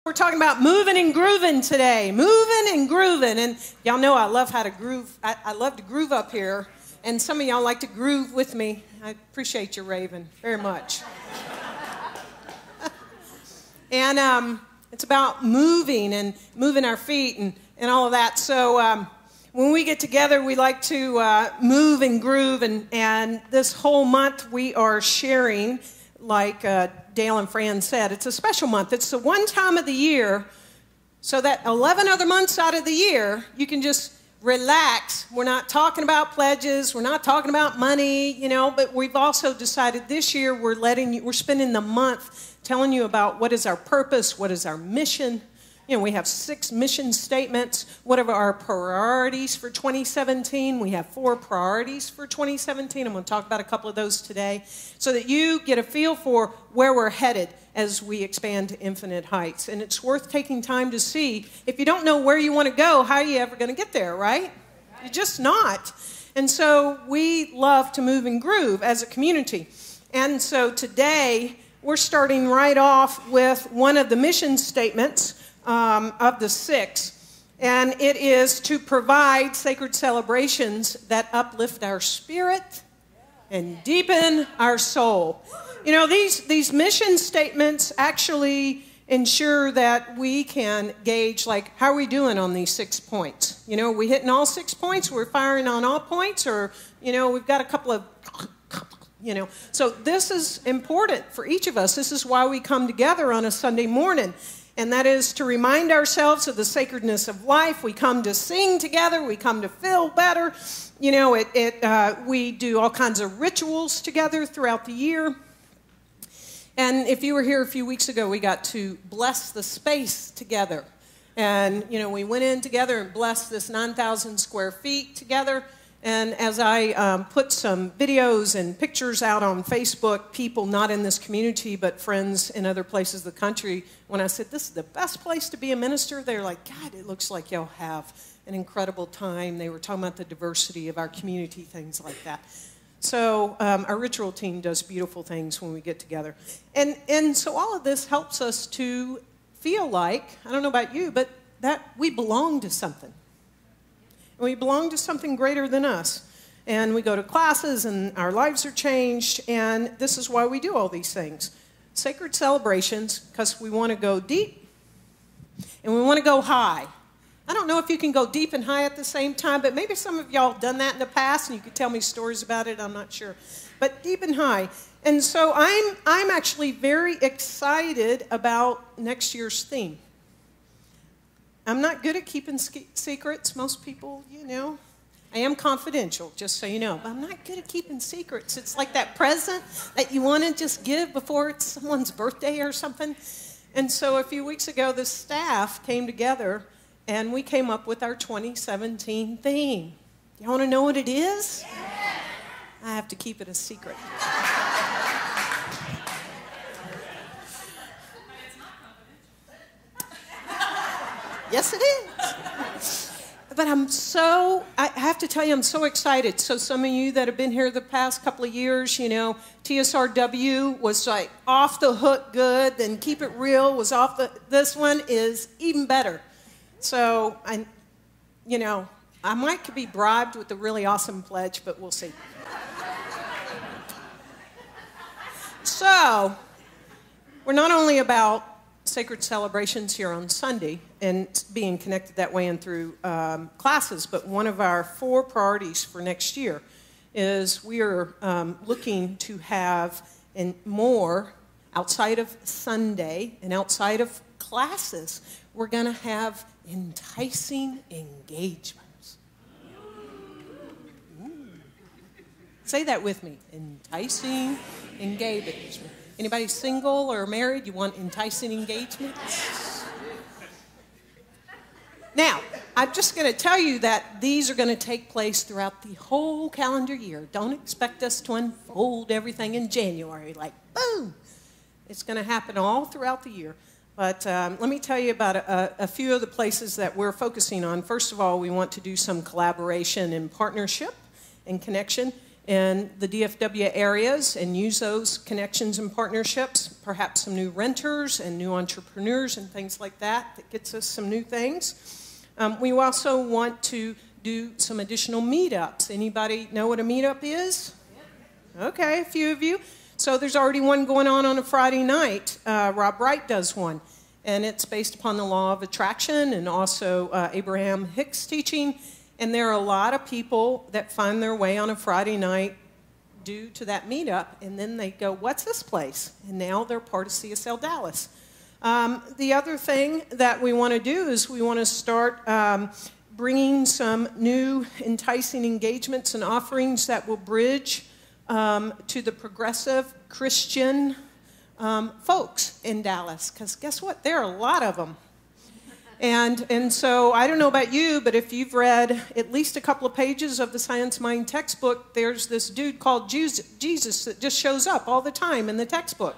We're talking about moving and grooving today. Moving and grooving. And y'all know I love how to groove. I love to groove up here. And some of y'all like to groove with me. I appreciate you, Raven, very much. And it's about moving and moving our feet and all of that. So when we get together, we like to move and groove. And this whole month we are sharing, like Dale and Fran said, it's a special month. It's the one time of the year, so that 11 other months out of the year, you can just relax. We're not talking about pledges. We're not talking about money, you know, but we've also decided this year we're spending the month telling you about what is our purpose, what is our mission. You know, we have 6 mission statements. What are our priorities for 2017? We have 4 priorities for 2017. I'm going to talk about a couple of those today so that you get a feel for where we're headed as we expand to infinite heights. And it's worth taking time to see. If you don't know where you want to go, how are you ever going to get there, right? You're just not. And so we love to move and groove as a community. And so today we're starting right off with one of the mission statements of the 6, and it is to provide sacred celebrations that uplift our spirit and deepen our soul. You know, these mission statements actually ensure that we can gauge, like, how are we doing on these 6 points? You know, are we hitting all 6 points? We're firing on all points? Or, you know, we've got a couple of, you know. So this is important for each of us. This is why we come together on a Sunday morning. And that is to remind ourselves of the sacredness of life. We come to sing together. We come to feel better. You know, we do all kinds of rituals together throughout the year. And if you were here a few weeks ago, we got to bless the space together. And, you know, we went in together and blessed this 9,000 square feet together. And as I put some videos and pictures out on Facebook, people not in this community but friends in other places of the country, when I said, this is the best place to be a minister, they're like, God, it looks like y'all have an incredible time. They were talking about the diversity of our community, things like that. So our ritual team does beautiful things when we get together. And so all of this helps us to feel like, I don't know about you, but that we belong to something. We belong to something greater than us. And we go to classes and our lives are changed. And this is why we do all these things. Sacred celebrations, because we want to go deep and we want to go high. I don't know if you can go deep and high at the same time, but maybe some of y'all have done that in the past and you could tell me stories about it. I'm not sure. But deep and high. And so I'm actually very excited about next year's theme. I'm not good at keeping secrets. Most people, you know, I am confidential, just so you know. But I'm not good at keeping secrets. It's like that present that you want to just give before it's someone's birthday or something. And so a few weeks ago, the staff came together, and we came up with our 2017 theme. You want to know what it is? Yeah. I have to keep it a secret. Yes, it is. But I have to tell you, I'm so excited. So some of you that have been here the past couple of years, you know, TSRW was like off the hook good, then Keep It Real was this one is even better. So, you know, I might be bribed with a really awesome pledge, but we'll see. So, we're not only about sacred celebrations here on Sunday and being connected that way and through classes, but one of our 4 priorities for next year is we are looking to have more outside of Sunday and outside of classes. We're going to have enticing engagements. Say that with me. Enticing engagement. Anybody single or married? You want enticing engagements? Now, I'm just going to tell you that these are going to take place throughout the whole calendar year. Don't expect us to unfold everything in January, like boom. It's going to happen all throughout the year. But let me tell you about a few of the places that we're focusing on. First of all, we want to do some collaboration and partnership and connection. in the DFW areas and use those connections and partnerships, perhaps some new renters and new entrepreneurs and things like that. That gets us some new things. We also want to do some additional meetups. Anybody know what a meetup is? Okay, a few of you. So there's already one going on a Friday night. Rob Wright does one. And it's based upon the law of attraction and also Abraham Hicks' teaching. And there are a lot of people that find their way on a Friday night due to that meetup. And then they go, what's this place? And now they're part of CSL Dallas. The other thing that we want to do is we want to start bringing some new enticing engagements and offerings that will bridge to the progressive Christian folks in Dallas. Because guess what? There are a lot of them. And so I don't know about you, but if you've read at least a couple of pages of the Science Mind textbook, there's this dude called Jesus that just shows up all the time in the textbook.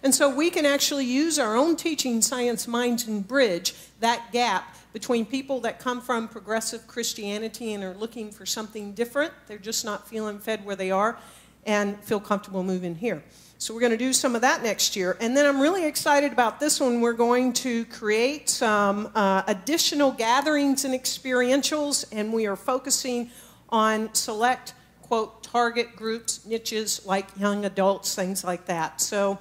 And so we can actually use our own teaching, Science Mind, and bridge that gap between people that come from progressive Christianity and are looking for something different. They're just not feeling fed where they are and feel comfortable moving here. So we're going to do some of that next year. And then I'm really excited about this one. We're going to create some additional gatherings and experientials, and we are focusing on select, quote, target groups, niches like young adults, things like that. So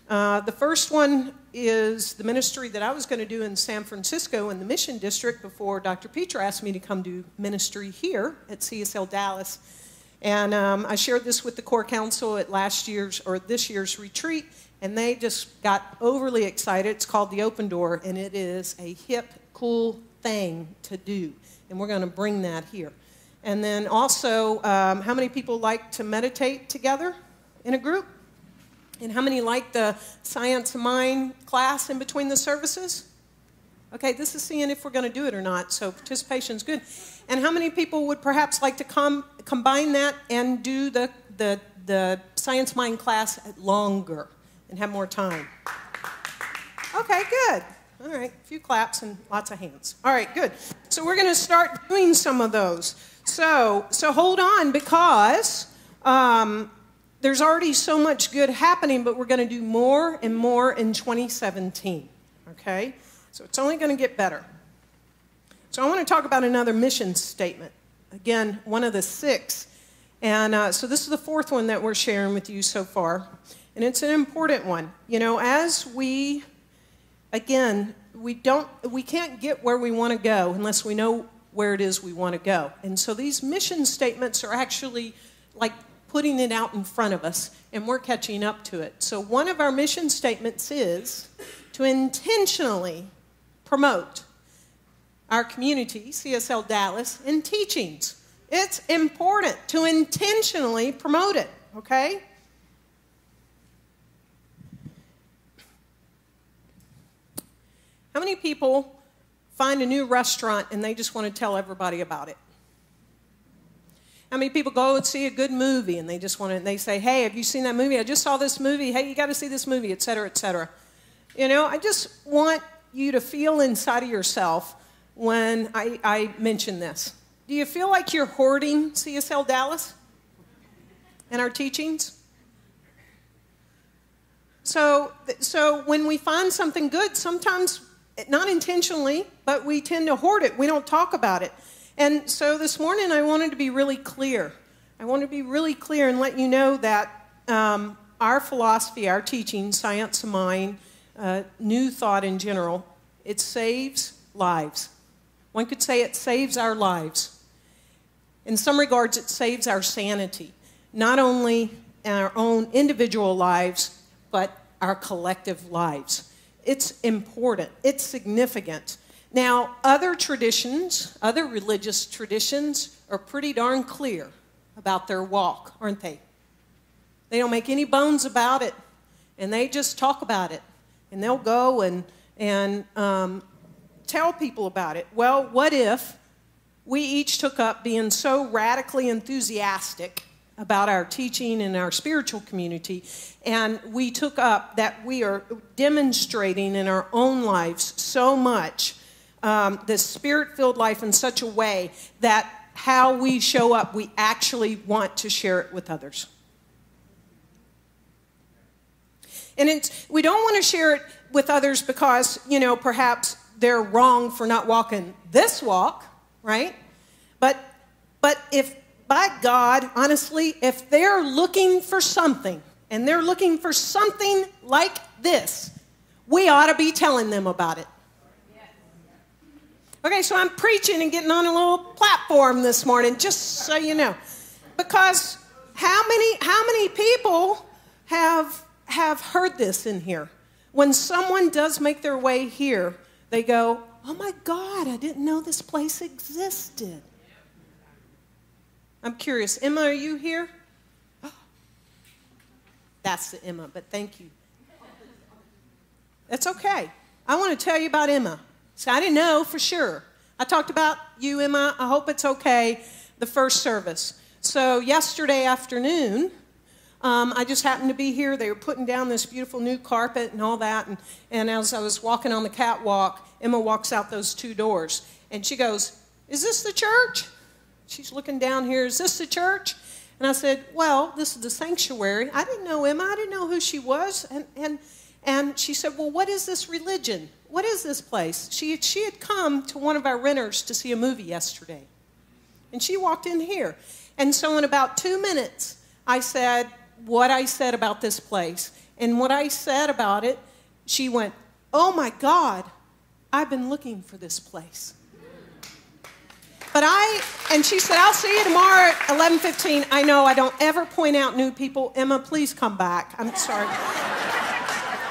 the first one is the ministry that I was going to do in San Francisco in the Mission District before Dr. Petra asked me to come do ministry here at CSL Dallas. And I shared this with the core council at this year's retreat, and they just got overly excited. It's called the Open Door, and it is a hip, cool thing to do. And we're going to bring that here. And then also, how many people like to meditate together in a group? And how many like the Science Mind class in between the services? Okay, this is seeing if we're going to do it or not, so participation's good. And how many people would perhaps like to combine that and do the Science Mind class longer and have more time? Okay, good. All right, a few claps and lots of hands. All right, good. So we're going to start doing some of those. So hold on, because there's already so much good happening, but we're going to do more and more in 2017, okay? So it's only going to get better. So I want to talk about another mission statement. Again, one of the 6. And so this is the 4th one that we're sharing with you so far. And it's an important one. You know, as we, again, we can't get where we want to go unless we know where it is we want to go. And so these mission statements are actually like putting it out in front of us, and we're catching up to it. So one of our mission statements is to intentionally promote our community, CSL Dallas, in teachings. It's important to intentionally promote it, okay? How many people find a new restaurant and they just want to tell everybody about it? How many people go and see a good movie and they just want to, and they say, hey, have you seen that movie? I just saw this movie. Hey, you got to see this movie, et cetera, et cetera. You know, I just want you to feel inside of yourself when I mention this. Do you feel like you're hoarding CSL Dallas and our teachings? So when we find something good, sometimes, not intentionally, but we tend to hoard it. We don't talk about it. And so this morning I wanted to be really clear. I want to be really clear and let you know that our philosophy, our teaching, Science of Mind, New Thought in general, it saves lives. One could say it saves our lives. In some regards, it saves our sanity, not only in our own individual lives, but our collective lives. It's important. It's significant. Now, other traditions, other religious traditions, are pretty darn clear about their walk, aren't they? They don't make any bones about it, and they just talk about it. And they'll go and tell people about it. Well, what if we each took up being so radically enthusiastic about our teaching and our spiritual community, and we took up that we are demonstrating in our own lives so much this spirit-filled life in such a way that how we show up, we actually want to share it with others. And we don't want to share it with others because, you know, perhaps they're wrong for not walking this walk, right? But if, by God, honestly, if they're looking for something, and they're looking for something like this, we ought to be telling them about it. Okay, so I'm preaching and getting on a little platform this morning, just so you know. Because how many people have heard this in here? When someone does make their way here, they go, oh my God, I didn't know this place existed. I'm curious, Emma, are you here? That's the Emma, but thank you. That's okay. I want to tell you about Emma. So I didn't know for sure. I talked about you, Emma. I hope it's okay, the first service. So yesterday afternoon, I just happened to be here. They were putting down this beautiful new carpet and all that. And as I was walking on the catwalk, Emma walks out those two doors. And she goes, is this the church? She's looking down here. Is this the church? And I said, well, this is the sanctuary. I didn't know Emma. I didn't know who she was. And she said, well, what is this religion? What is this place? She had come to one of our renters to see a movie yesterday. And she walked in here. And so in about 2 minutes, I said what I said about this place. And what I said about it, she went, oh my God, I've been looking for this place. And she said, I'll see you tomorrow at 11:15. I know I don't ever point out new people. Emma, please come back. I'm sorry.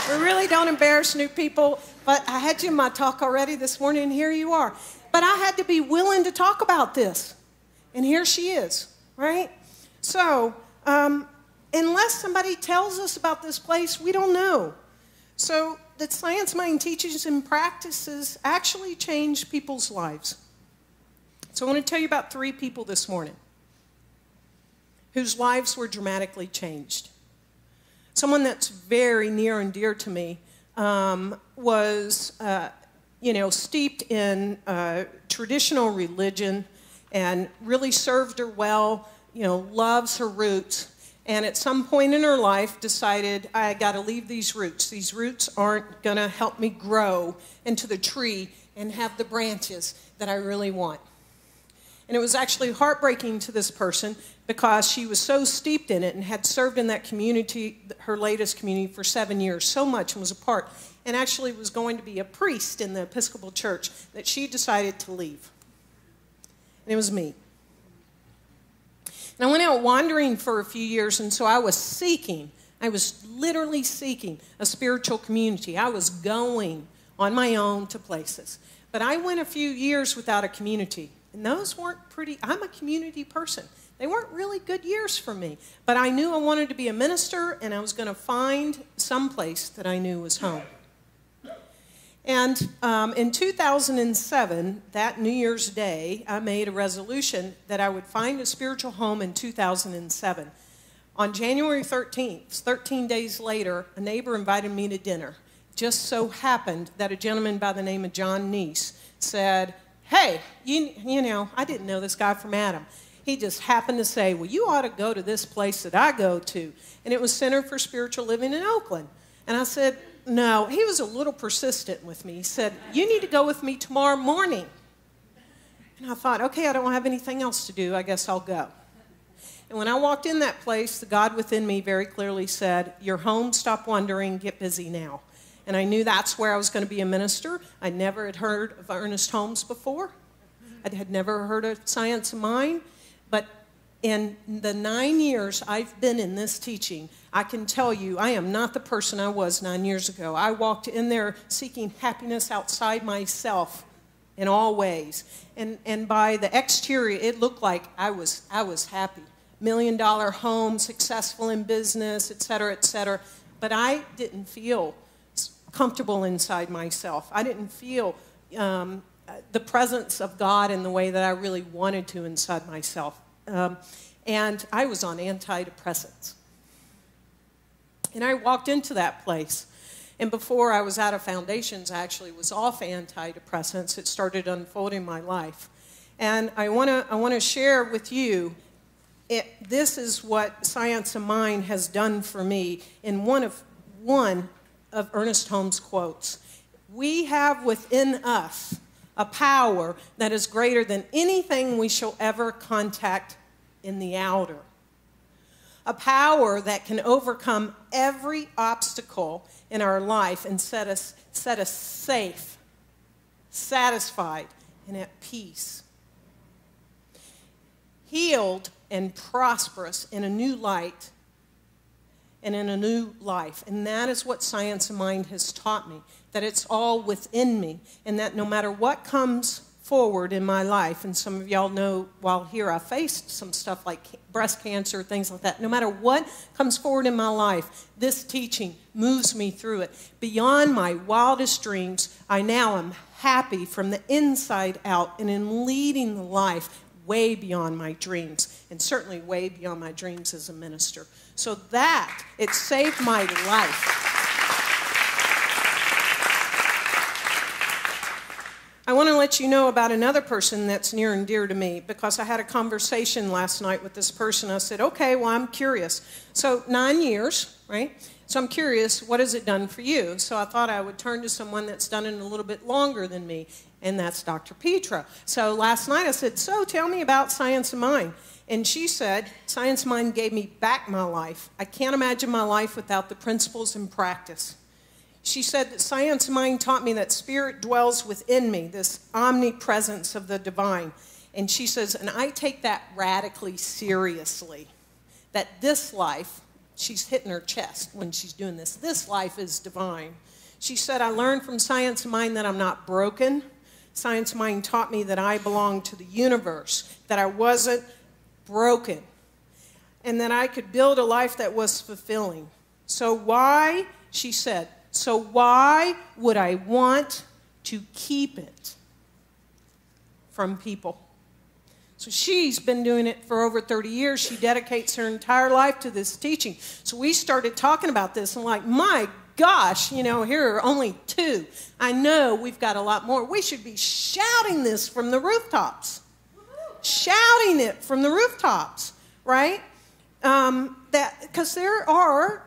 We really don't embarrass new people, but I had you in my talk already this morning, and here you are. But I had to be willing to talk about this, and here she is, right? So, unless somebody tells us about this place, we don't know. So, the science mind teachings and practices actually change people's lives. So I want to tell you about 3 people this morning whose lives were dramatically changed. Someone that's very near and dear to me was, steeped in traditional religion and really served her well, loves her roots. And at some point in her life decided, I got to leave these roots. These roots aren't going to help me grow into the tree and have the branches that I really want. And it was actually heartbreaking to this person because she was so steeped in it and had served in that community, her latest community, for 7 years, so much, and was a part, and actually was going to be a priest in the Episcopal Church, that she decided to leave. And it was me. And I went out wandering for a few years, and so I was literally seeking a spiritual community. I was going on my own to places. But I went a few years without a community. And those weren't pretty. I'm a community person. They weren't really good years for me. But I knew I wanted to be a minister, and I was going to find some place that I knew was home. And in 2007, that New Year's Day, I made a resolution that I would find a spiritual home in 2007. On January 13th, 13 days later, a neighbor invited me to dinner. Just so happened that a gentleman by the name of John Neese said, hey, you know, I didn't know this guy from Adam. He just happened to say, well, you ought to go to this place that I go to. And it was Center for Spiritual Living in Oakland. And I said, no. He was a little persistent with me. He said, you need to go with me tomorrow morning. And I thought, okay, I don't have anything else to do. I guess I'll go. And when I walked in that place, the God within me very clearly said, you're home, stop wondering, get busy now. And I knew that's where I was going to be a minister. I never had heard of Ernest Holmes before. I had never heard of Science of Mind. But in the 9 years I've been in this teaching, I can tell you I am not the person I was 9 years ago. I walked in there seeking happiness outside myself in all ways. And by the exterior, it looked like I was happy. $1 million home, successful in business, et cetera, et cetera. But I didn't feel comfortable inside myself. I didn't feel the presence of God in the way that I really wanted to inside myself. And I was on antidepressants. And I walked into that place. And before I was out of foundations, I actually was off antidepressants. It started unfolding my life. And I want to share with you, this is what Science of Mind has done for me in one of Ernest Holmes' quotes. We have within us a power that is greater than anything we shall ever contact in the outer. A power that can overcome every obstacle in our life and set us safe, satisfied, and at peace. Healed and prosperous in a new light and in a new life. And that is what Science of Mind has taught me, that it's all within me, and that no matter what comes forward in my life, and some of y'all know while here I faced some stuff like breast cancer, things like that. No matter what comes forward in my life, this teaching moves me through it. Beyond my wildest dreams, I now am happy from the inside out and in leading the life way beyond my dreams, and certainly way beyond my dreams as a minister. So that, it saved my life. I want to let you know about another person that's near and dear to me, because I had a conversation last night with this person. I said, okay, well, I'm curious. So 9 years, right? So I'm curious, what has it done for you? So I thought I would turn to someone that's done it a little bit longer than me, and that's Dr. Petra. So last night I said, so tell me about Science of Mind. And she said, Science of Mind gave me back my life. I can't imagine my life without the principles and practice. She said that Science of Mind taught me that spirit dwells within me, this omnipresence of the divine. And she says, and I take that radically seriously, that this life, she's hitting her chest when she's doing this life is divine. She said, I learned from Science of Mind that I'm not broken. Science of Mind taught me that I belong to the universe, that I wasn't broken, and that I could build a life that was fulfilling. So why, she said, so why would I want to keep it from people? So she's been doing it for over 30 years. She dedicates her entire life to this teaching. So we started talking about this, and like, my gosh, you know, here are only 2. I know we've got a lot more. We should be shouting this from the rooftops. Shouting it from the rooftops, right? Because there are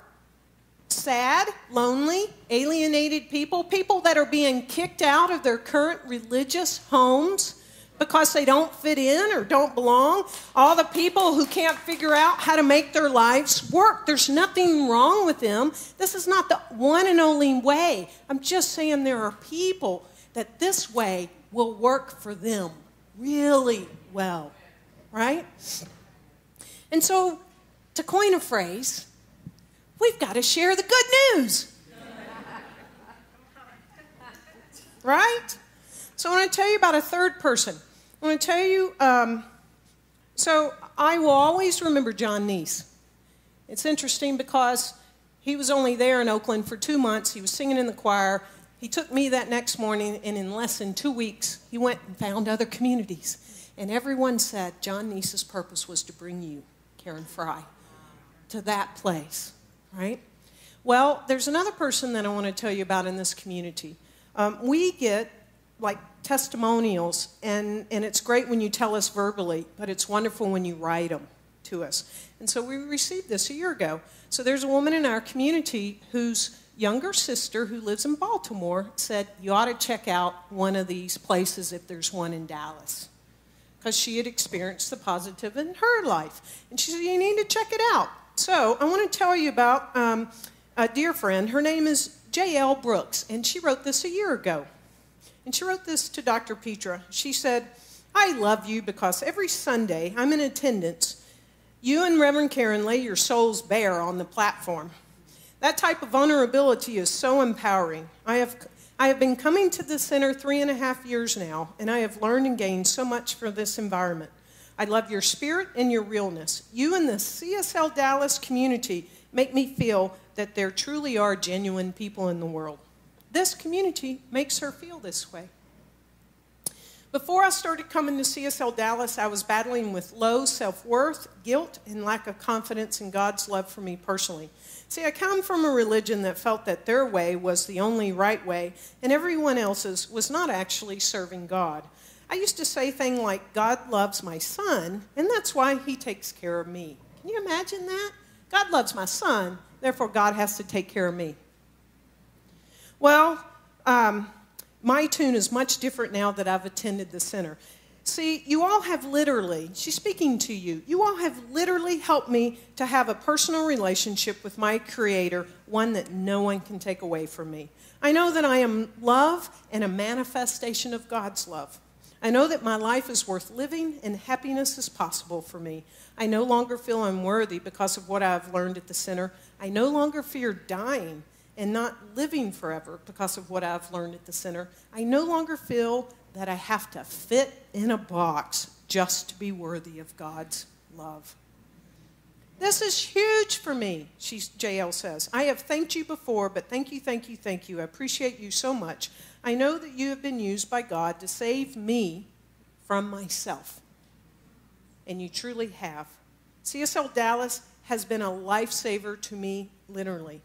sad, lonely, alienated people that are being kicked out of their current religious homes because they don't fit in or don't belong. All the people who can't figure out how to make their lives work. There's nothing wrong with them. This is not the one and only way. I'm just saying there are people that this way will work for them really well, right? And so, to coin a phrase, we've got to share the good news. Right? So I want to tell you about a third person. I want to tell you, so I will always remember John Neese. It's interesting because he was only there in Oakland for 2 months. He was singing in the choir. He took me that next morning, and in less than 2 weeks, he went and found other communities. And everyone said John Neese's purpose was to bring you, Karen Fry, to that place, right? Well, there's another person that I want to tell you about in this community. We get, like, testimonials, and it's great when you tell us verbally, but it's wonderful when you write them to us. And so we received this a year ago. So there's a woman in our community whose younger sister, who lives in Baltimore, said, you ought to check out one of these places if there's one in Dallas. Because she had experienced the positive in her life. And she said, you need to check it out. So I want to tell you about a dear friend. Her name is J.L. Brooks, and she wrote this a year ago. And she wrote this to Dr. Petra. She said, I love you because every Sunday I'm in attendance. You and Rev Karen lay your souls bare on the platform. That type of vulnerability is so empowering. I have been coming to the center 3.5 years now, and I have learned and gained so much from this environment. I love your spirit and your realness. You and the CSL Dallas community make me feel that there truly are genuine people in the world. This community makes her feel this way. Before I started coming to CSL Dallas, I was battling with low self-worth, guilt, and lack of confidence in God's love for me personally. See, I come from a religion that felt that their way was the only right way, and everyone else's was not actually serving God. I used to say things like, God loves my son, and that's why he takes care of me. Can you imagine that? God loves my son, therefore God has to take care of me. Well, my tune is much different now that I've attended the center. See, you all have literally, she's speaking to you, you all have literally helped me to have a personal relationship with my Creator, one that no one can take away from me. I know that I am love and a manifestation of God's love. I know that my life is worth living and happiness is possible for me. I no longer feel unworthy because of what I've learned at the center. I no longer fear dying and not living forever because of what I've learned at the center. I no longer feel that I have to fit in a box just to be worthy of God's love. This is huge for me, JL says. I have thanked you before, but thank you, thank you, thank you. I appreciate you so much. I know that you have been used by God to save me from myself. And you truly have. CSL Dallas has been a lifesaver to me, literally.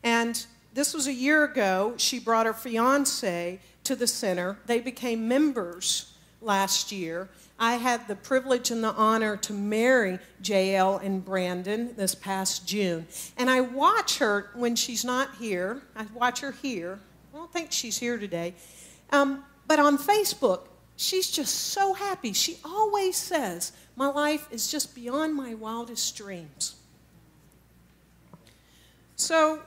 And this was a year ago. She brought her fiancé to the center. They became members last year. I had the privilege and the honor to marry JL and Brandon this past June. And I watch her when she's not here. I watch her here. I don't think she's here today. But on Facebook, she's just so happy. She always says, my life is just beyond my wildest dreams. So,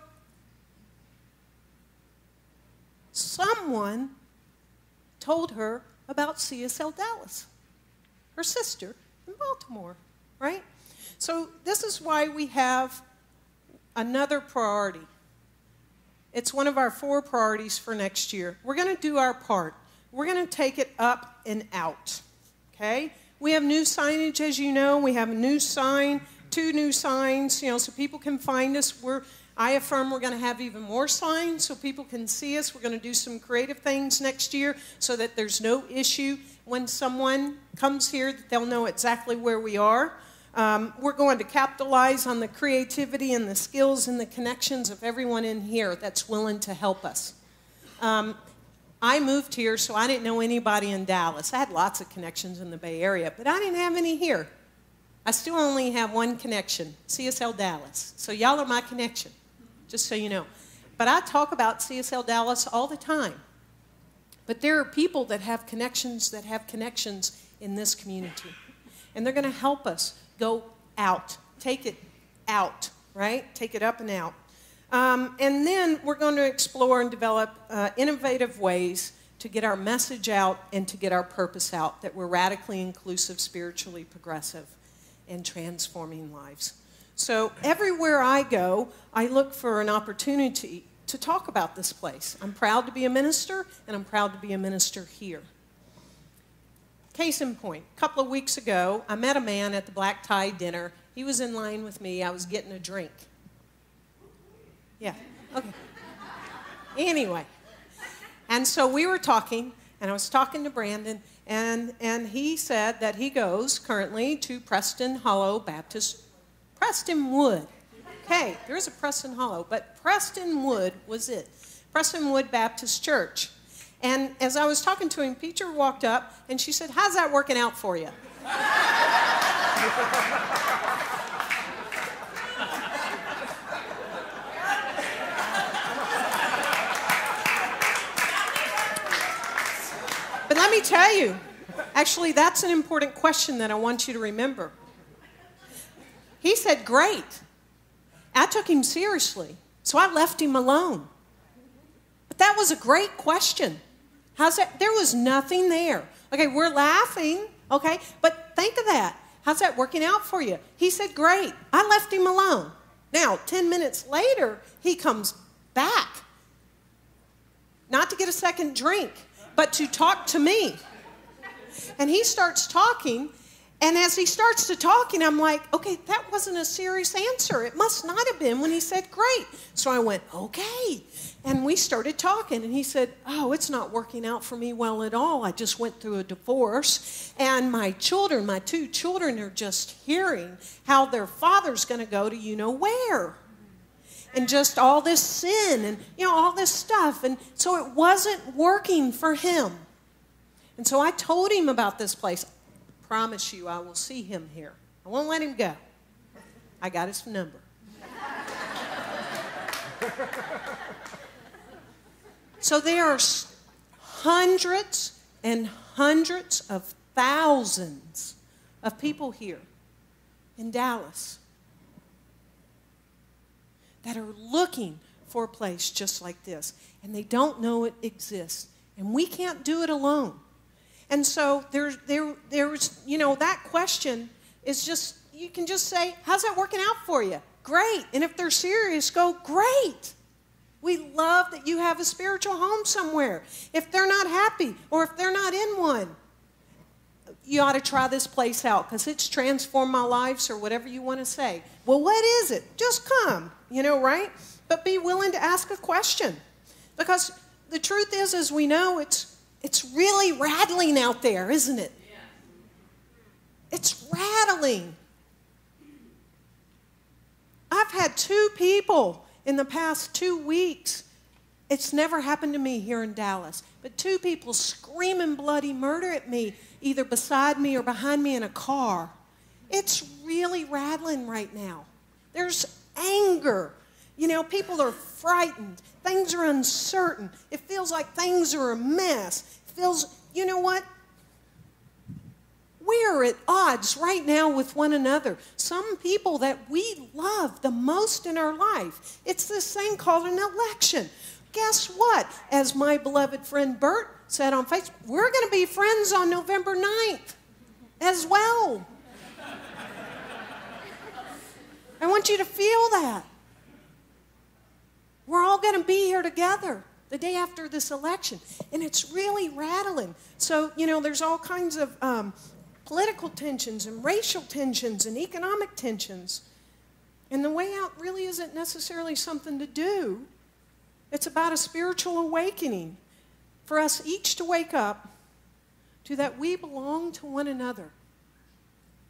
someone told her about CSL Dallas, her sister in Baltimore, right? So this is why we have another priority. It's one of our 4 priorities for next year. We're going to do our part. We're going to take it up and out, okay? We have new signage, as you know. We have a new sign, 2 new signs, you know, so people can find us. I affirm we're going to have even more signs so people can see us. We're going to do some creative things next year so that there's no issue when someone comes here that they'll know exactly where we are. We're going to capitalize on the creativity and the skills and the connections of everyone in here that's willing to help us. I moved here, so I didn't know anybody in Dallas. I had lots of connections in the Bay Area, but I didn't have any here. I still only have one connection, CSL Dallas. So y'all are my connection, just so you know. But I talk about CSL Dallas all the time. But there are people that have connections in this community. And they're going to help us go out, take it out, right? Take it up and out. And then we're going to explore and develop innovative ways to get our message out and to get our purpose out, that we're radically inclusive, spiritually progressive, and transforming lives. So everywhere I go, I look for an opportunity to talk about this place. I'm proud to be a minister, and I'm proud to be a minister here. Case in point, a couple of weeks ago, I met a man at the black tie dinner. He was in line with me. I was getting a drink. Yeah, okay. Anyway, and so we were talking, and I was talking to Brandon, and he said that he goes currently to Preston Wood. Okay, there's a Preston Hollow, but Preston Wood was it. Preston Wood Baptist Church. And as I was talking to him, Petra walked up, and she said, how's that working out for you? But let me tell you, actually, that's an important question that I want you to remember. He said, great. I took him seriously, so I left him alone. But that was a great question. How's that? There was nothing there. Okay, we're laughing, okay, but think of that. How's that working out for you? He said, great. I left him alone. Now, 10 minutes later, he comes back. Not to get a second drink, but to talk to me. And he starts talking, and as he starts to talking, I'm like, okay, that wasn't a serious answer. It must not have been when he said great. So I went, okay. And we started talking, and he said, oh, it's not working out for me well at all. I just went through a divorce, and my children, my 2 children, are just hearing how their father's going to go to you-know-where. And just all this sin and, you know, all this stuff. And so it wasn't working for him. And so I told him about this place. I promise you I will see him here. I won't let him go. I got his number. So there are hundreds and hundreds of thousands of people here in Dallas that are looking for a place just like this, and they don't know it exists, and we can't do it alone. And so there's that question is just, you can just say, how's that working out for you? Great. And if they're serious, go, great. We love that you have a spiritual home somewhere. If they're not happy or if they're not in one, you ought to try this place out because it's transformed my life, or whatever you want to say. Well, what is it? Just come, right? But be willing to ask a question. Because the truth is, as we know, it's really rattling out there, isn't it? Yeah. It's rattling. I've had 2 people in the past 2 weeks. It's never happened to me here in Dallas. But 2 people screaming bloody murder at me, either beside me or behind me in a car. It's really rattling right now. There's anger. People are frightened. Things are uncertain. It feels like things are a mess. It feels, you know what? We're at odds right now with one another. Some people that we love the most in our life. It's this thing called an election. Guess what? As my beloved friend Bert said on Facebook, we're going to be friends on November 9th as well. I want you to feel that. We're all going to be here together the day after this election. And it's really rattling. So, there's all kinds of political tensions and racial tensions and economic tensions. And the way out really isn't necessarily something to do. It's about a spiritual awakening for us each to wake up to that we belong to one another.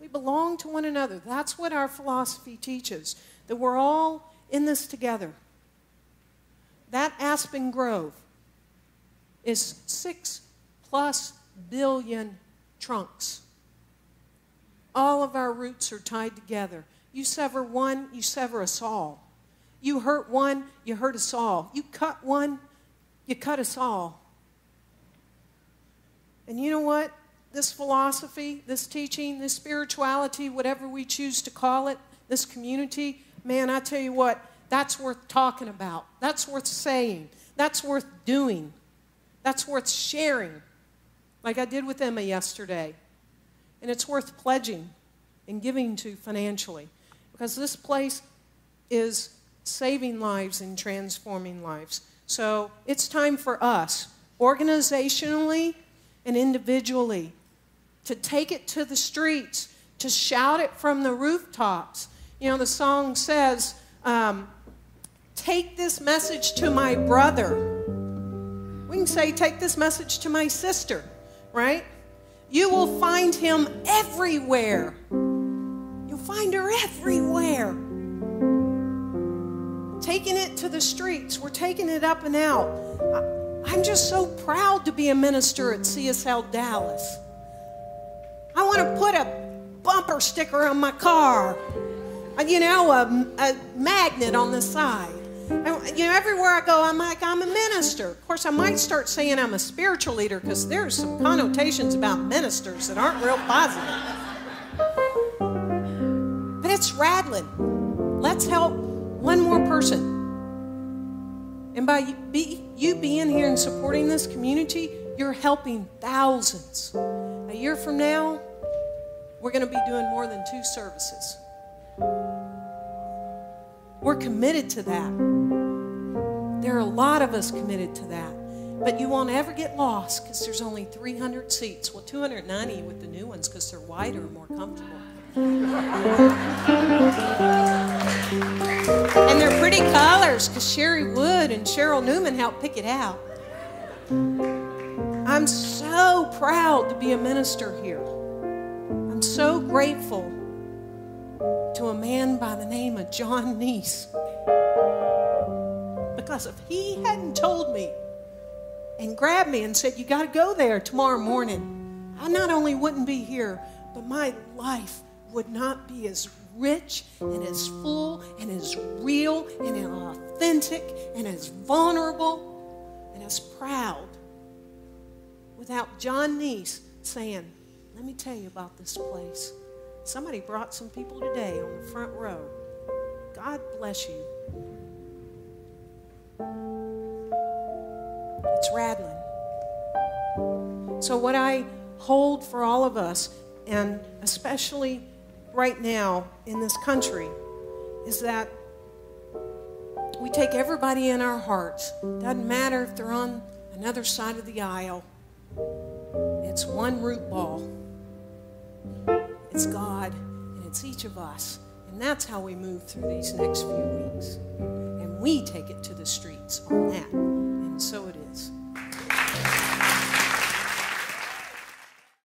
We belong to one another. That's what our philosophy teaches, that we're all in this together. That Aspen Grove is 6+ billion trunks. All of our roots are tied together. You sever one, you sever us all. You hurt one, you hurt us all. You cut one, you cut us all. And you know what? This philosophy, this teaching, this spirituality, whatever we choose to call it, this community, man, I tell you what, that's worth talking about. That's worth saying. That's worth doing. That's worth sharing, like I did with Emma yesterday. And it's worth pledging and giving to financially, because this place is saving lives and transforming lives. So it's time for us, organizationally and individually, to take it to the streets, to shout it from the rooftops. The song says, take this message to my brother. We can say, take this message to my sister, right? You will find him everywhere. You'll find her everywhere. Taking it to the streets. We're taking it up and out. I'm just so proud to be a minister at CSL Dallas. I want to put a bumper sticker on my car. A magnet on the side. Everywhere I go, I'm like, I'm a minister. Of course, I might start saying I'm a spiritual leader, because there's some connotations about ministers that aren't real positive. But it's rattling. Let's help one more person. And by you being here and supporting this community, you're helping thousands. A year from now, we're going to be doing more than 2 services. We're committed to that. There are a lot of us committed to that. But you won't ever get lost, because there's only 300 seats. Well, 290 with the new ones, because they're wider and more comfortable. And they're pretty colors, because Sherry Wood and Cheryl Newman helped pick it out. I'm so proud to be a minister here. I'm so grateful to a man by the name of John Neese. 'Cause if he hadn't told me and grabbed me and said, you got to go there tomorrow morning, I not only wouldn't be here, but my life would not be as rich and as full and as real and as authentic and as vulnerable and as proud without John Neese saying, let me tell you about this place. Somebody brought some people today on the front row. God bless you. It's rattling. So what I hold for all of us, and especially right now in this country, is that we take everybody in our hearts. Doesn't matter if they're on another side of the aisle. It's one root ball. It's God, and it's each of us. And that's how we move through these next few weeks. And we take it to the streets on that. And so it is.